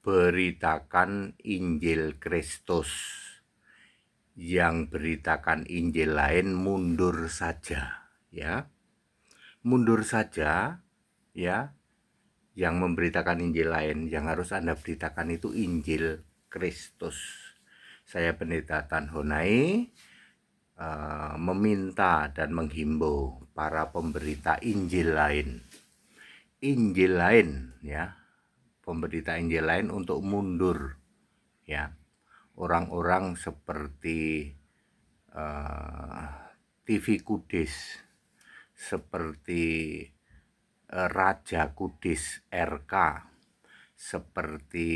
beritakan Injil Kristus. Yang beritakan Injil lain mundur saja, ya. Mundur saja, ya. Yang memberitakan Injil lain, yang harus Anda beritakan itu Injil Kristus. Saya Pendeta Tan Honai meminta dan menghimbau para pemberita Injil lain, ya, pemberita Injil lain untuk mundur, ya. Orang-orang seperti TV Kudus, seperti Raja Kudus RK, seperti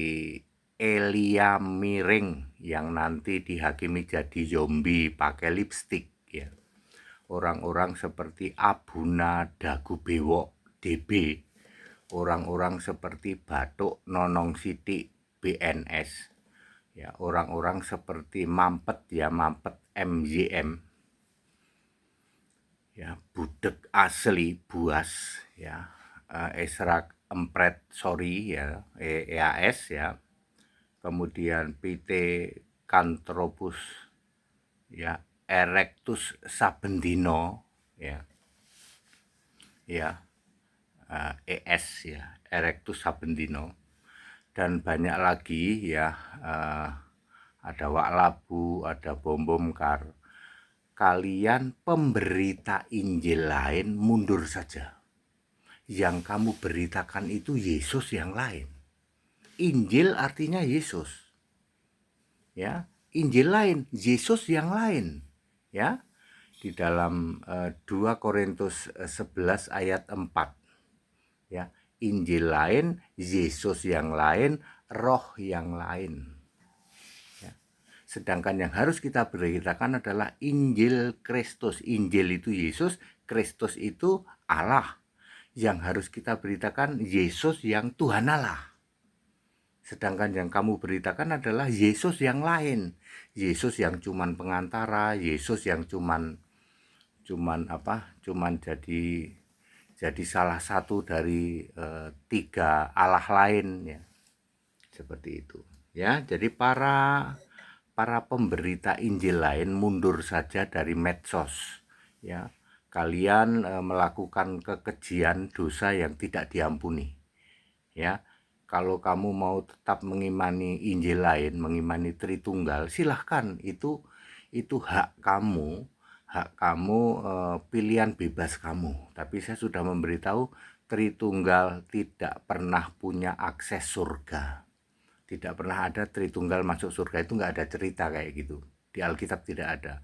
Elia Miring yang nanti dihakimi jadi zombie pakai lipstik, ya. Orang-orang seperti Abuna Dagubewo DB, orang-orang seperti Batuk Nonong Siti BNS, ya, orang-orang seperti Mampet, ya, Mampet MZM, ya, Budek Asli Buas, ya, Esra Empret Sorry, ya, EAS, ya, kemudian PT Kantropus, ya, Erectus Sabendino, ya, ES, ya, Erectus Sabendino, dan banyak lagi, ya, ada Wak Labu, ada Bom Kar. Kalian pemberita Injil lain mundur saja. Yang kamu beritakan itu Yesus yang lain. Injil artinya Yesus, ya. Injil lain, Yesus yang lain, ya. Di dalam 2 Korintus 11 ayat 4, ya. Injil lain, Yesus yang lain, roh yang lain. Sedangkan yang harus kita beritakan adalah Injil Kristus. Injil itu Yesus, Kristus itu Allah. Yang harus kita beritakan Yesus yang Tuhan Allah. Sedangkan yang kamu beritakan adalah Yesus yang lain. Yesus yang cuman pengantara, Yesus yang cuman jadi salah satu dari 3 Allah lain, ya. Seperti itu. Ya, jadi para pemberita Injil lain mundur saja dari medsos, ya. Kalian melakukan kekejian dosa yang tidak diampuni, ya. Kalau kamu mau tetap mengimani Injil lain, mengimani Tritunggal, silahkan, itu hak kamu, pilihan bebas kamu. Tapi saya sudah memberitahu Tritunggal tidak pernah punya akses surga. Tidak pernah ada Tritunggal masuk surga, itu nggak ada cerita kayak gitu. Di Alkitab tidak ada.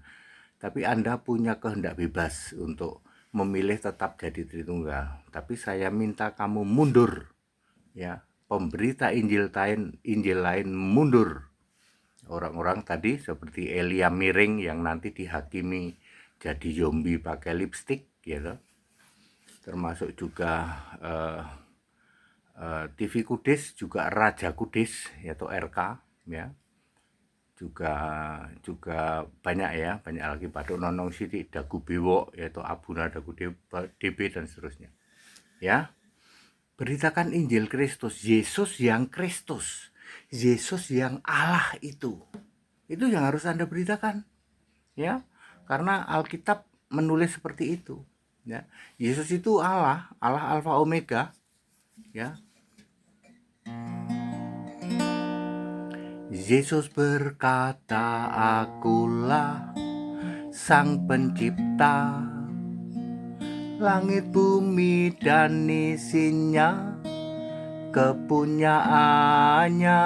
Tapi Anda punya kehendak bebas untuk memilih tetap jadi Tritunggal. Tapi saya minta kamu mundur, ya. Pemberita Injil lain mundur. Orang-orang tadi seperti Elia Miring yang nanti dihakimi jadi zombie pakai lipstik, gitu. Termasuk juga TV Kudus, juga Raja Kudus, yaitu RK, ya. Juga banyak, ya, banyak lagi, Batuk Nonong Siti Dagubewo, yaitu Abuna DB dan seterusnya, ya. Beritakan Injil Kristus, Yesus yang Kristus, Yesus yang Allah itu yang harus Anda beritakan, ya. Karena Alkitab menulis seperti itu, ya. Yesus itu Allah Alfa Omega, ya. Yesus berkata, akulah Sang Pencipta langit, bumi, dan isinya, kepunyaannya.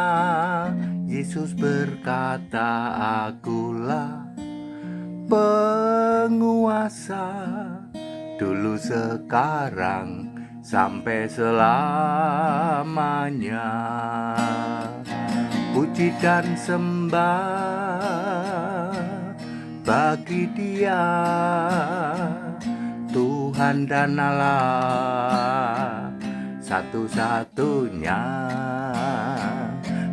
Yesus berkata, akulah penguasa, dulu, sekarang, sampai selamanya. Puji dan sembah bagi Dia, Tuhan dan Allah satu-satunya.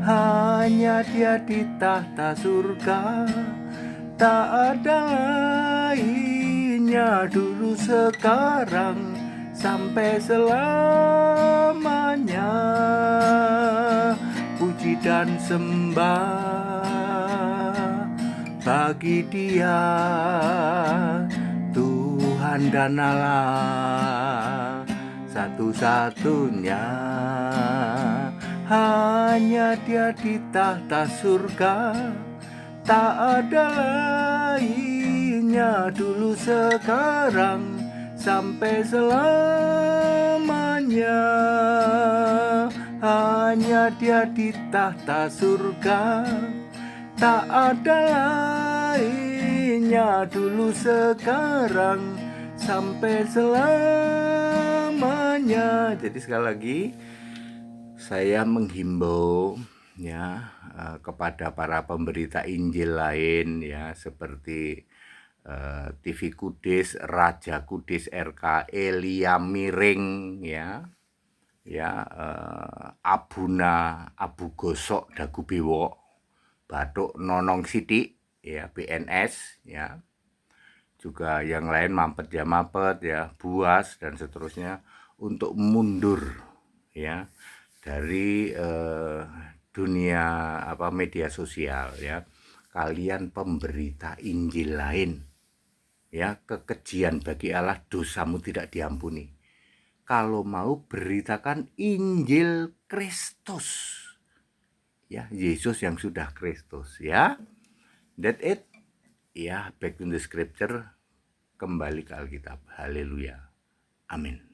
Hanya Dia di tahta surga, tak ada lainnya, dulu, sekarang, sampai selamanya. dan sembah. Bagi Dia Tuhan dan Allah satu-satunya, hanya Dia di tahta surga, tak ada lainnya, dulu sekarang sampai selamanya. Hanya Dia di tahta surga, tak ada lainnya, dulu sekarang sampai selamanya. Jadi sekali lagi saya menghimbau ya kepada para pemberita Injil lain ya, seperti TV Kudus, Raja Kudus RK, Elia Miring ya, Abuna Abu Gosok Dagu Bewok, Batuk Nonong Sidik ya, BNS ya, juga yang lain Mampet ya Mampet ya, Buas dan seterusnya, untuk mundur ya dari dunia media sosial ya. Kalian pemberita Injil lain ya, kekejian bagi Allah, dosamu tidak diampuni. Kalau mau beritakan Injil Kristus ya, Yesus yang sudah Kristus ya. That it ya, back to the scripture, kembali ke Alkitab. Haleluya, amin.